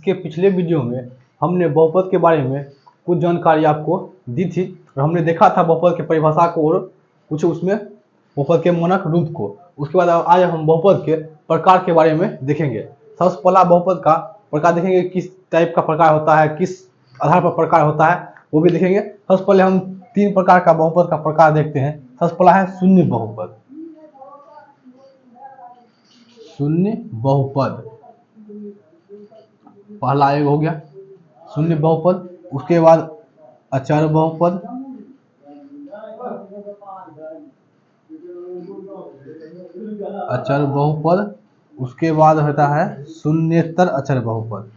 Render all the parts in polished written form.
इसके पिछले वीडियो में हमने बहुपद के बारे में कुछ जानकारी आपको दी थी और हमने देखा था बहुपद की परिभाषा को और कुछ उसमें बहुपद के मानक रूप को। उसके बाद आज हम बहुपद के प्रकार के बारे में देखेंगे। सबसे पहला बहुपद का प्रकार देखेंगे, किस टाइप का प्रकार होता है, किस आधार पर प्रकार होता है, वो भी देखेंगे। सबसे पहले हम 3 प्रकार का बहुपद का प्रकार देखते हैं। सबसे पहला है शून्य बहुपद। शून्य बहुपद पहला एक हो गया शून्य बहुपद। उसके बाद अचर बहुपद, अचर बहुपद। उसके बाद होता है शून्येतर अचर बहुपद।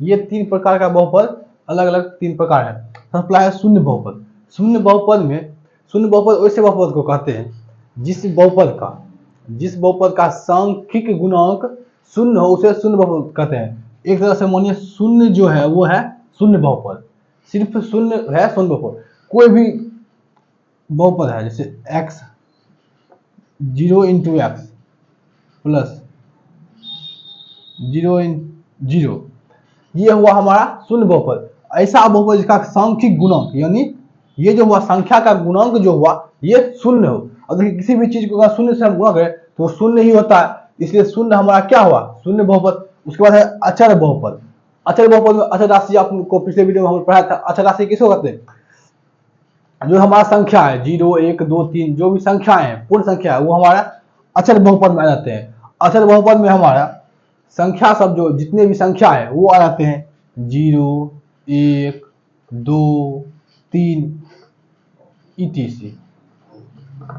ये 3 प्रकार का बहुपद, अलग अलग 3 प्रकार है। सबसे पहला है शून्य बहुपद। शून्य बहुपद वैसे बहुपद को कहते हैं जिस बहुपद का सांख्यिक गुणांक शून्य हो, उसे शून्य बहुपद कहते हैं। एक तरह से मानिए शून्य जो है वो है शून्य बहुपद, सिर्फ शून्य है शून्य बहुपद। कोई भी बहुपद है जैसे x 0 इंटू एक्स प्लस 0 0, ये हुआ हमारा शून्य बहुपद। ऐसा बहुपद जिसका सांख्यिक गुणांक, यानी ये जो हुआ संख्या का गुणांक जो हुआ ये शून्य हो। और देखिए किसी भी चीज को अगर शून्य से हम गुणा करें तो शून्य ही होता है, इसलिए शून्य हमारा क्या हुआ, शून्य बहुपद। उसके बाद है अचर बहुपद। अचर बहुपद में अचर राशि आपको पिछले वीडियो में हमने पढ़ाया था। अचर राशि किसको कहते हैं, जो हमारा संख्या है 0 1 2 3 जो भी संख्याएं हैं, पूर्ण संख्या है, वो हमारा अचर बहुपद में आ जाते हैं। अचर बहुपद में हमारा संख्या सब जो जितने भी संख्या है वो आ जाते हैं 0 1 2 3 etc।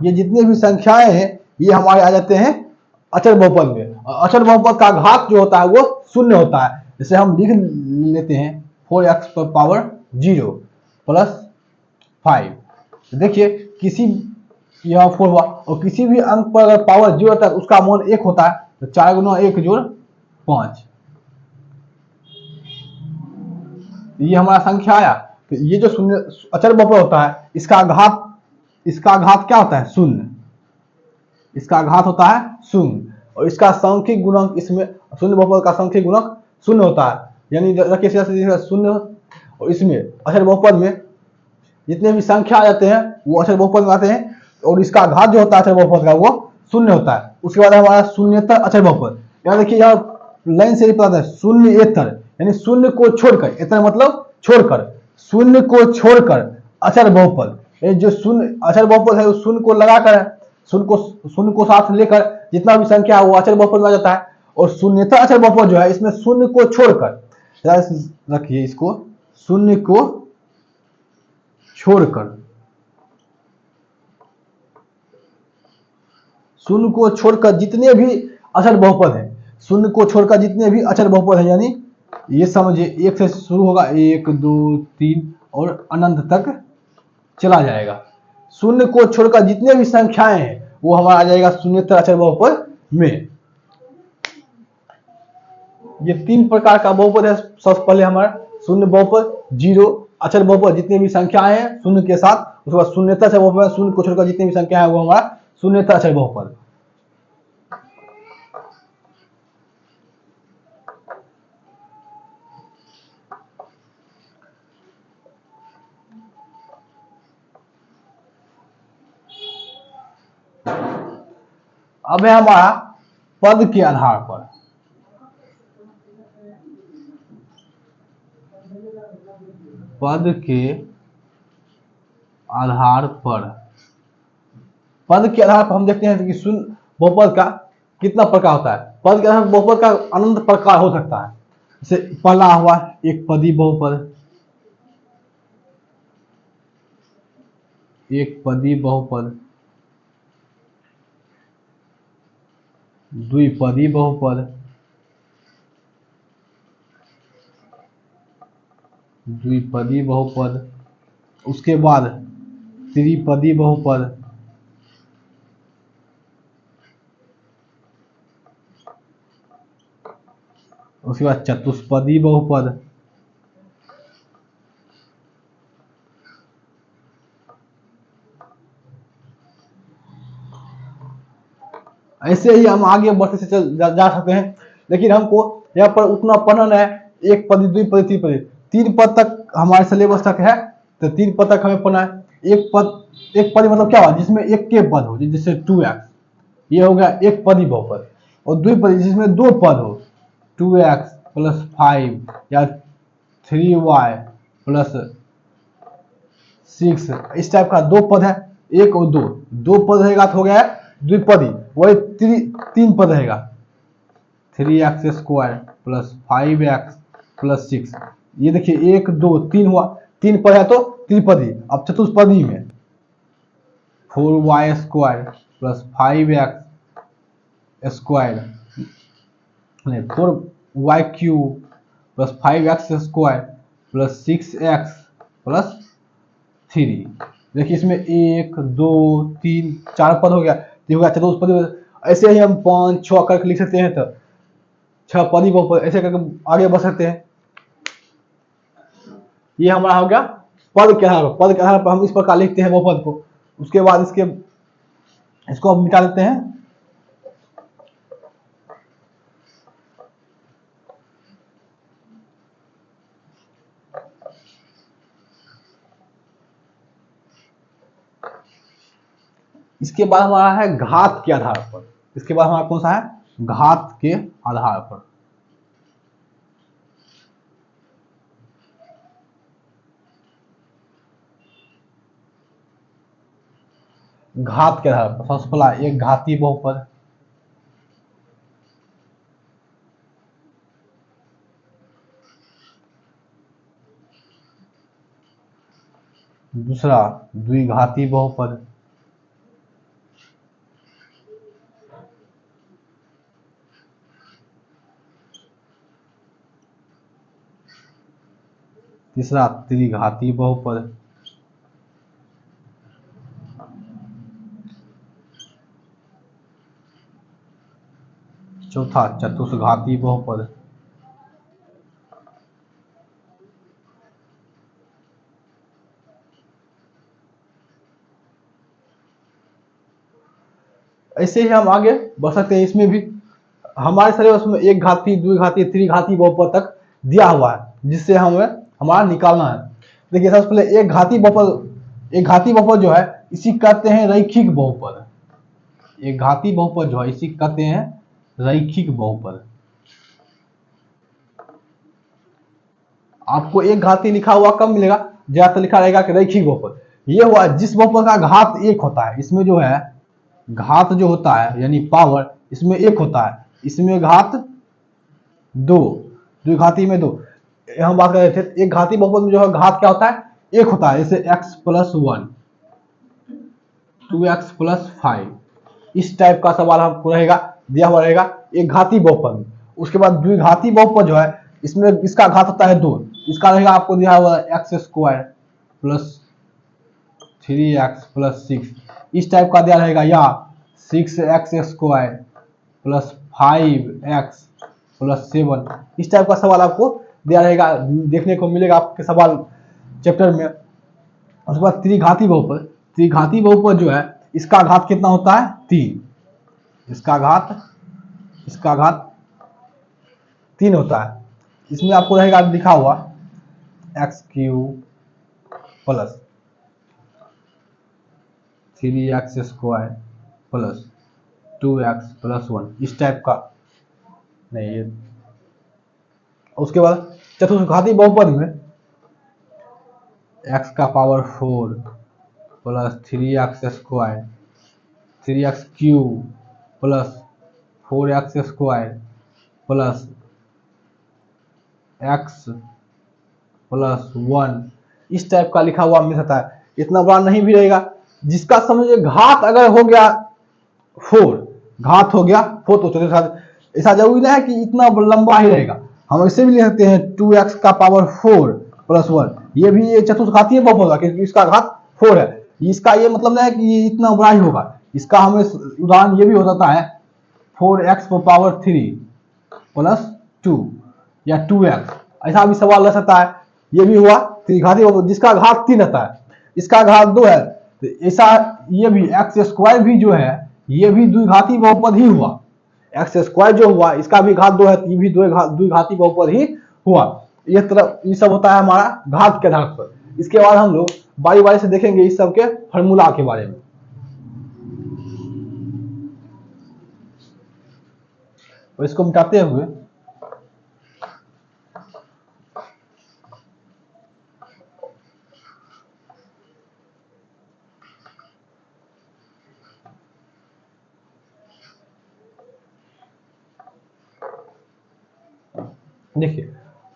ये जितने भी संख्याएं हैं ये हमारे आ जाते हैं अचर बहुपद में। अचर बहुपद का घात जो होता है वो शून्य होता है। जैसे हम लिख लेते हैं 4x पर पावर 0 प्लस 5। देखिए किसी यहाँ 4 हुआ और किसी भी अंक पर अगर पावर 0 होता है उसका मान 1 होता है, तो 4 गुना 1 जोड़ 5, ये हमारा संख्या आया। तो ये जो शून्य अचर बहुपद होता है इसका घात क्या होता है, शून्य। इसका घात होता है शून्य और इसका सांख्यिक गुणांक, इसमें शून्य बहुपद का सांख्यिक गुणांक शून्य होता है, यानी रखिए शून्य। और इसमें अचर बहुपद में जितने भी संख्या आ जाते हैं वो अचर बहुपद में आते हैं और इसका घात जो होता है अचर बहुपद का वो शून्य होता है। उसके बाद हमारा शून्येतर अचर बहुपद। यहाँ देखिए यहाँ लाइन से पता है शून्येतर, यानी शून्य को छोड़कर, एतर मतलब छोड़कर, शून्य को छोड़कर अचर बहुपद। ये जो शून्य अचर बहुपद है उस शून्य को लगाकर है, शून्य को साथ लेकर जितना भी संख्या है वो अचर बहुपद में आ जाता है। और शून्येतर अचर बहुपद जो है इसमें शून्य को छोड़कर, रखिए इसको, शून्य को छोड़कर, शून्य को छोड़कर जितने भी अचर बहुपद है, शून्य को छोड़कर जितने भी अचर बहुपद है, यानी ये समझिए 1 से शुरू होगा 1 2 3 और अनंत तक चला जाएगा। शून्य को छोड़कर जितने भी संख्याएं हैं वो हमारा आ जाएगा शून्येतर अचर बहुपद में। ये 3 प्रकार का बहुपद है। सबसे पहले हमारा शून्य बहुपद, 0 अचर बहुपद जितने भी संख्याएं हैं शून्य के साथ। उसके बाद शून्येतर अचर बहुपद, शून्य को छोड़कर जितने भी संख्या है वो हमारा शून्येतर अचर बहुपद। अब है हमारा पद के आधार पर। पद के आधार पर, पद के आधार पर हम देखते हैं कि शून्य बहुपद का कितना प्रकार होता है। पद के आधार पर बहुपद का अनंत प्रकार हो सकता है। जैसे पहला हुआ एक पदी बहुपद, एक पदी बहुपद, द्विपदी बहुपद, द्विपदी बहुपद, उसके बाद त्रिपदी बहुपद, उसके बाद चतुष्पदी बहुपद, ऐसे ही हम आगे बढ़ते से जा सकते हैं, लेकिन हमको यहाँ पर उतना पढ़ना है, एक पद, द्विपद, त्रिपद, 3 पद तक हमारे सिलेबस तक है, तो 3 पद तक हमें पढ़ना है। एक पद मतलब क्या हुआ, जिसमें एक के पद हो, जैसे 2x, ये हो गया एक पदी बहुपद। और द्विपदी जिसमें 2 पद हो, 2x + 5 या 3y + 6, इस टाइप का 2 पद है, 1 और 2 पद रहेगा तो हो गया द्विपदी। वही 3 पद रहेगा, 3x² + 5x + 6, ये देखिए 1 2 3 हुआ, 3 पद है तो त्रिपदी। अब चतुष्पदी में 4y² + 5x² नहीं 4y³ + 5x² + 6x + 3। देखिए इसमें 1 2 3 4 पद हो गया, ये हो गया चतुष्पदी। ऐसे ही हम 5 6 करके लिख सकते हैं, तो 6 पदी बहुपद, ऐसे करके आगे बढ़ सकते हैं। ये हमारा हो गया पद के आधार पर। पद के आधार पर हम इस प्रकार लिखते हैं बहुपद को। उसके बाद इसको हम मिटा देते हैं। इसके बाद हमारा है घात के आधार पर। इसके बाद हमारा कौन सा है, घात के आधार पर। घात के आधार पर सबसे पहला एक घातीय बहुपद, दूसरा द्विघाती बहुपद, तीसरा त्रिघाती बहुपद, चौथा चतुष्घाती बहुपद, ऐसे ही हम आगे बढ़ सकते हैं। इसमें भी हमारे सिलेबस में एक घाती, द्विघाती, त्रिघाती बहुपद तक दिया हुआ है, जिससे हमें हमारा निकालना है। देखिए सबसे पहले एक घाती बहुपद जो है इसी कहते हैं रैखिक बहुपद। एक घाती बहुपद जो है इसी कहते हैं रैखिक बहुपद। आपको एक घाती लिखा हुआ कब मिलेगा, ज्यादातर लिखा रहेगा कि रैखिक बहुपद। ये हुआ जिस बहुपद का घात 1 होता है, इसमें जो है घात जो होता है यानी पावर इसमें 1 होता है, इसमें घात 2, द्विघाती में 2। हम बात कर रहे थे एक घाती बहुपद में जो है घात क्या होता है, 1 होता है, जैसे x + 1, 2x + 5, इस टाइप का सवाल हमको रहेगा, दिया हुआ रहेगा एक घाती बहुपद में। उसके बाद द्विघाती बहुपद जो है इसमें इसका घात होता है 2, इसका रहेगा आपको दिया हुआ x² + 3x + 6, इस टाइप का दिया रहेगा, या 6x² + 5x + 7, इस टाइप का सवाल आपको दिया रहेगा, देखने को मिलेगा आपके सवाल चैप्टर में। उसके बाद त्रिघाती बहुपद जो है इसका घात कितना होता है, 3, इसका घात 3 होता है। इसमें आपको रहेगा लिखा हुआ x³ + 3x² + 2x + 1, इस टाइप का नहीं ये। उसके बाद चतुष्घाती बहुपद में x⁴ + 3x² 3x³ + 4x² + x + 1, इस टाइप का लिखा हुआ मिल सकता है। इतना बड़ा नहीं भी रहेगा, जिसका समझिए घात अगर हो गया 4, घात हो गया 4 तो चलिए ऐसा जरूरी नहीं है कि इतना लंबा ही रहेगा, हम ऐसे भी लिख सकते हैं 2x⁴ + 1, ये भी ये चतुष्घातीय बहुपद होगा क्योंकि इसका घात 4 है। इसका ये मतलब नहीं है कि ये इतना बड़ा ही होगा, इसका हमें उदाहरण ये भी हो सकता है 4x⁴ + 2 या 2x, ऐसा भी सवाल रह सकता है। ये भी हुआ त्रिघाती बहुपद जिसका घात 3 रहता है, इसका घात 2 है, तो ऐसा ये भी x² भी जो है ये भी द्विघाती बहुपद ही हुआ। एक्स स्क्वायर जो हुआ इसका भी घात 2 है, ये भी द्विघाती बहुपद ही हुआ। ये तरफ ये सब होता है हमारा घात के आधार पर। इसके बाद हम लोग बारी बारी से देखेंगे इस सब के फॉर्मूला के बारे में। और इसको मिटाते हुए देखिए,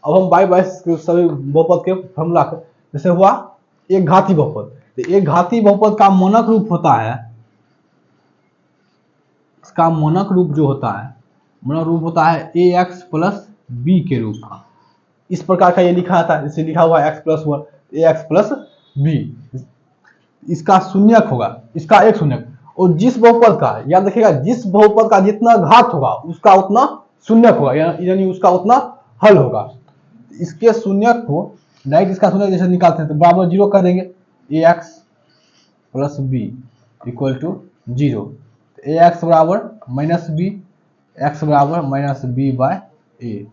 अब हम बाई बाई सभी बहुपद के फॉर्मूला को, जैसे हुआ एक घाती बहुपद, तो एक घाती बहुपद का मानक रूप होता है, इसका मानक रूप जो होता है, मानक रूप होता है ए एक्स प्लस बी के रूप का। इस प्रकार का ये लिखा था, इसे लिखा हुआ एक्स प्लस वन ए एक्स प्लस बी। इसका शून्यक होगा, इसका एक शून्यक, और जिस बहुपद का, याद रखिएगा, जिस बहुपद का जितना घात होगा उसका उतना शून्यक होगा, यानी उसका उतना हल होगा। इसके शून्यक को डायरेक्ट इसका शून्यक जैसे निकालते हैं तो बराबर जीरो कर देंगे, a x plus b equal to zero. A x बराबर माइनस बी, एक्स बराबर माइनस बी बाय ए।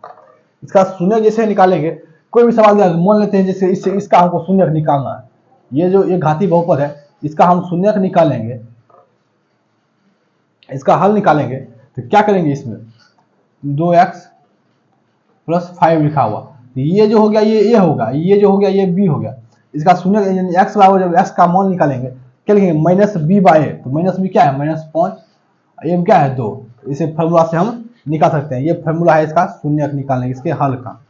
इसका शून्यक जैसे निकालेंगे, कोई भी सवाल दिया मान लेते हैं जैसे इससे इसका हमको शून्यक निकालना है, ये जो एक घाती बहुपद है इसका हम शून्यक निकालेंगे, इसका हल निकालेंगे, तो क्या करेंगे, इसमें 2x प्लस 5 लिखा हुआ, ये जो हो गया ये होगा, ये जो हो गया ये b हो गया। इसका शून्य यानी x बराबर, जब x का मान निकालेंगे क्या लिखेंगे, माइनस बी बाय ए। तो माइनस बी क्या है, -5, ए क्या है 2। इसे फॉर्मूला से हम निकाल सकते हैं। ये फॉर्मूला है इसका शून्यक निकालने इसके हल का।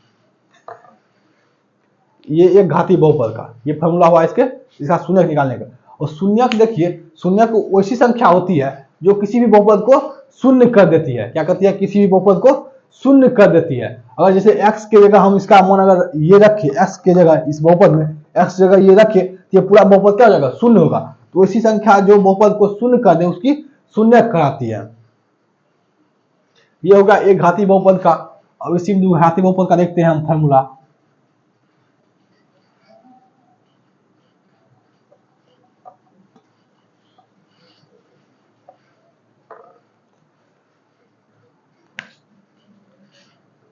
ये एक घाती बहुपद का ये फॉर्मूला हुआ इसका शून्यक निकालने का। और शून्यक देखिए, शून्यक वैसी संख्या होती है जो किसी भी बहुपद को शून्य कर देती है। क्या करती है, किसी भी बहुपद को शून्य कर देती है। अगर जैसे x के जगह हम इसका मान अगर ये रखे, x के जगह इस बहुपद में x जगह ये रखे तो ये पूरा बहुपद क्या हो जाएगा, शून्य होगा। तो ऐसी संख्या जो बहुपद को शून्य कर दे उसकी शून्य कराती है। ये होगा एक घाती बहुपद का। अब इसी घाती बहुपद का देखते हैं हम फॉर्मूला।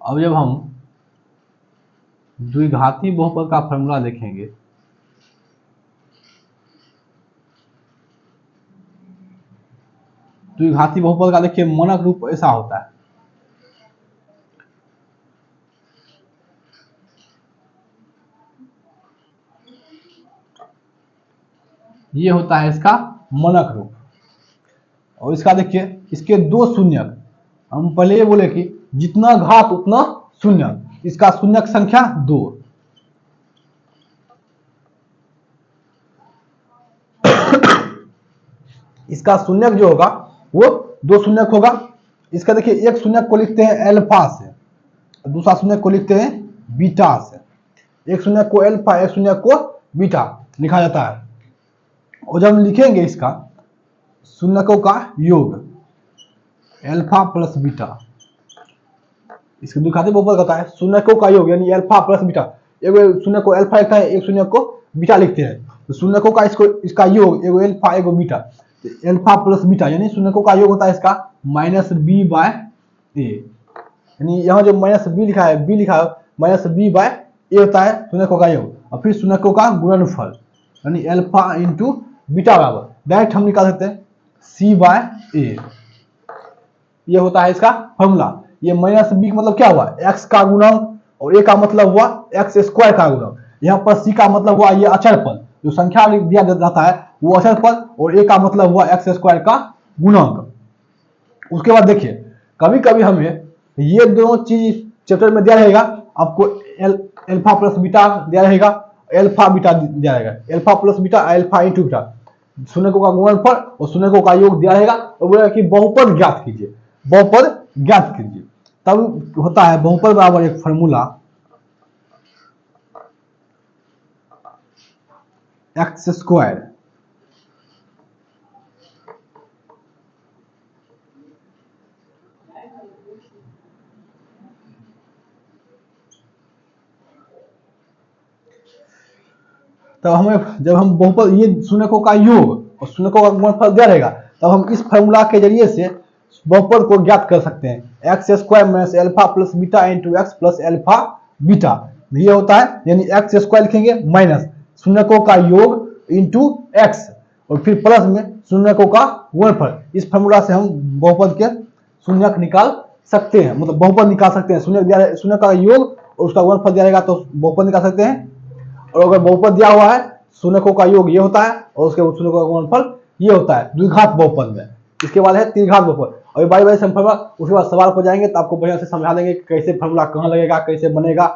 अब जब हम द्विघाती बहुपद का फॉर्मूला देखेंगे, द्विघाती बहुपद का देखिए मानक रूप ऐसा होता है, ये होता है इसका मानक रूप। और इसका देखिए, इसके दो शून्यक, हम पहले ये बोले कि जितना घात उतना शून्यक, इसका शून्यक संख्या 2। इसका शून्यक जो होगा वो 2 शून्यक होगा। इसका देखिए एक शून्यक को लिखते हैं अल्फा से, दूसरा शून्यक को लिखते हैं बीटा से। एक शून्यक को अल्फा, एक शून्यक को बीटा लिखा जाता है। और जब हम लिखेंगे इसका शून्यकों का योग अल्फा प्लस बीटा, इसके द्विघाती बहुपद होता है शून्यकों का योग यानी अल्फा प्लस बीटा। एक शून्य को अल्फा लिखता है, एक शून्य को बीटा लिखते हैं। तो शून्यकों का इसका योग एगो अल्फा एगो बीटा, तो अल्फा प्लस बीटा यानी शून्यकों का योग होता है इसका माइनस बी बाय ए। यानी यहाँ जो माइनस बी लिखा है, बी लिखा है माइनस बी बाय ए होता है शून्यकों का योग। और फिर शून्यकों का गुणनफल यानी अल्फा इंटू बीटा बराबर डायरेक्ट हम निकाल सकते हैं सी बाय ए। ये होता है इसका फॉर्मूला। ये माइनस बी का मतलब क्या हुआ, एक्स का गुणक, और ए का मतलब हुआ एक्स स्क्वायर का गुणक। यहाँ पर सी का मतलब हुआ ये अचर पद, जो संख्या दिया जाता है वो अचर पद, और ए का मतलब हुआ एक्स स्क्वायर का गुणक। उसके बाद देखिए, कभी कभी हमें ये दोनों चीज चैप्टर में दिया रहेगा, आपको अल्फा प्लस बीटा दिया रहेगा, अल्फा बीटा दिया रहेगा, alpha plus beta alpha into beta, शून्यकों का गुणनफल और शून्यकों का योग दिया रहेगा। और बोलेगा कि बहुपद ज्ञात कीजिए, बहुपद ज्ञात कीजिए। तब होता है बहुपद बराबर एक फॉर्मूला एक्स स्क्वायर तब हमें जब हम बहुपद ये शून्यकों का योग और शून्यकों का गुणनफल दिया रहेगा तब हम इस फॉर्मूला के जरिए से बहुपद को ज्ञात कर सकते हैं। X square minus alpha plus beta into x plus alpha beta, ये होता है, यानी एक्स स्क्वायर लिखेंगे माइनस शून्यकों का योग इंटू एक्स और फिर प्लस में शून्यकों का गुणनफल। इस फॉर्मूला से हम बहुपद के शून्यक निकाल सकते हैं, मतलब बहुपद निकाल सकते हैं। शून्य का योग और उसका गुणनफल दिया रहेगा तो बहुपद निकाल सकते हैं। और अगर बहुपद दिया हुआ है शून्यकों का योग ये होता है और उसके शून्यकों का गुणनफल ये होता है द्विघात बहुपद में। इसके बाद है त्रिघात बहुपद। और बारी बारी से फॉर्मूला, उसके बाद सवाल पर जाएंगे तो आपको बढ़िया से समझा देंगे कैसे फॉर्मूला कहाँ लगेगा, कैसे बनेगा।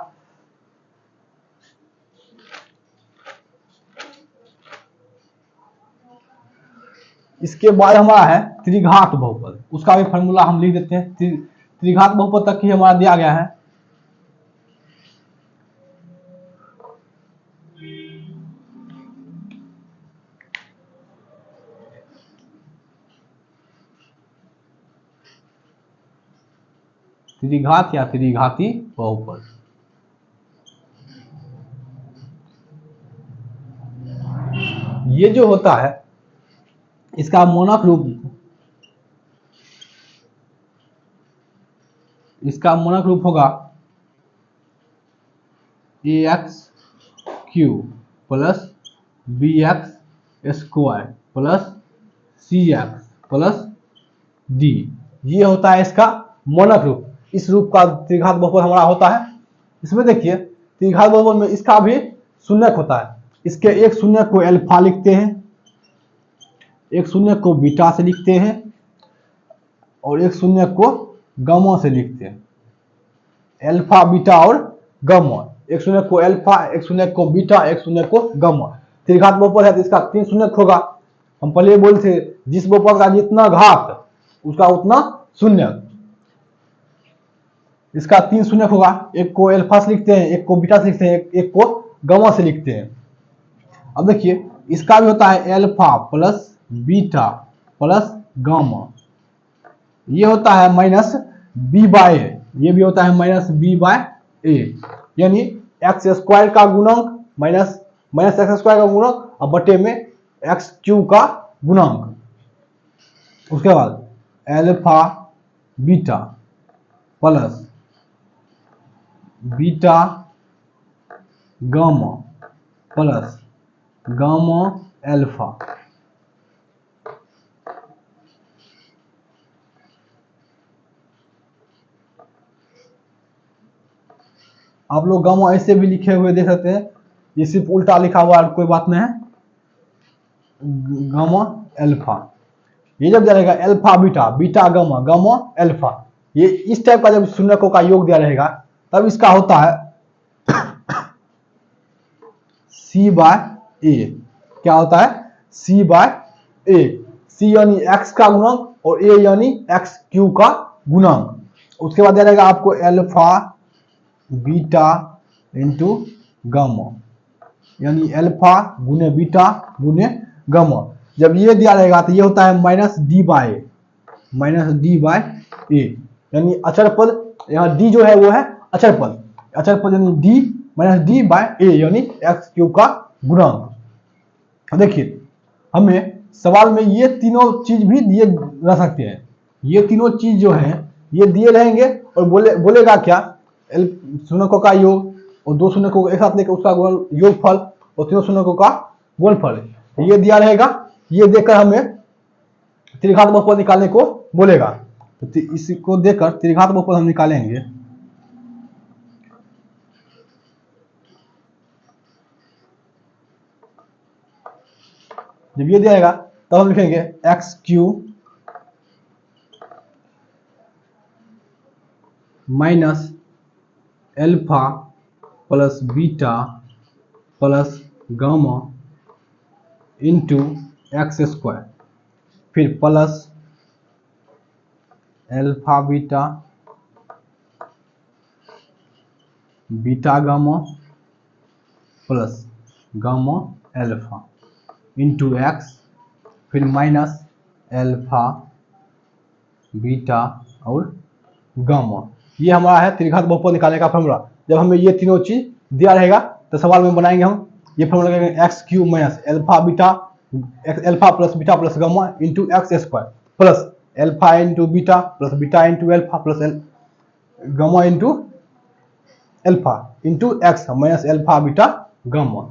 इसके बाद हमारा है त्रिघात बहुपद, उसका भी फॉर्मूला हम लिख देते हैं। त्रिघात बहुपद तक ही हमारा दिया गया है। त्रिघात या त्रिघाती बहुपद, ये जो होता है इसका मोनक रूप, इसका मोनक रूप होगा ax cube plus bx square plus cx plus d, ये होता है इसका मोनक रूप। इस रूप का त्रिघात बहुपद हमारा होता है। इसमें देखिए त्रिघात बहुपद में इसका भी शून्यक होता है। इसके एक शून्य को अल्फा लिखते हैं, एक शून्य को बीटा से लिखते हैं और एक शून्य को गामा से लिखते हैं। अल्फा बीटा और गामा, एक शून्य को अल्फा, एक शून्य को बीटा, एक शून्य को गामा। त्रिघात बहुपद है तो इसका 3 शून्यक होगा। हम पहले बोले थे जिस बहुपद का जितना घात उसका उतना शून्य, इसका 3 शून्यक होगा। एक को अल्फा से लिखते हैं, एक को बीटा से लिखते हैं, एक को गामा से लिखते हैं। अब देखिए इसका भी होता है alpha plus beta plus gamma, ये होता है माइनस बी बाय ए, ये भी होता है माइनस बी बाय ए, यानी एक्स स्क्वायर का गुणांक माइनस एक्स स्क्वायर का गुणांक और बटे में एक्स क्यूब का गुणांक। उसके बाद alpha beta plus beta gamma plus gamma alpha. आप लोग गामा ऐसे भी लिखे हुए देख सकते हैं, ये सिर्फ उल्टा लिखा हुआ है, कोई बात नहीं है। गामा अल्फा, ये जब दिया रहेगा alpha beta, beta gamma, gamma alpha, ये इस टाइप का जब शून्यकों का योग दिया रहेगा तब इसका होता है सी बाय ए। क्या होता है? सी बाय ए। सी यानी एक्स का गुणांक और ए यानी एक्स क्यू का गुणांक। उसके बाद दिया रहेगा आपको अल्फा बीटा इंटू गामा, यानी अल्फा गुने बीटा गुने गामा। जब ये दिया रहेगा तो ये होता है माइनस डी बाय ए, यानी अचर पद। यहाँ डी जो है वो है अचर पद यानी डी माइनस डी बाय ए यानी एक्स क्यूब का गुणांक। देखिए हमें सवाल में ये तीनों चीज भी दिए रह सकते हैं। ये तीनों चीज जो है ये दिए रहेंगे और बोलेगा क्या, शून्यकों का योग और दो शून्यकों को एक साथ लेकर उसका योगफल और तीनों शून्यकों का गुणनफल, ये दिया रहेगा। ये देकर हमें त्रिघात बहुपद निकालने को बोलेगा, तो इसको देकर त्रिघात बहुपद हम निकालेंगे। जब ये दिया रहेगा तब हम लिखेंगे x cube minus alpha plus beta plus gamma into x square, फिर plus alpha beta beta gamma plus gamma alpha into x, फिर माइनस अल्फा बीटा और गामा। ये हमारा है त्रिघात बहुपद निकालने का फॉर्मूला। जब हमें ये तीनों चीज दिया रहेगा तो सवाल में बनाएंगे हम। ये फॉर्मूला लगाएंगे x cube minus alpha beta alpha plus beta plus gamma into x square plus alpha into beta into alpha plus gamma into alpha into x minus alpha beta gamma.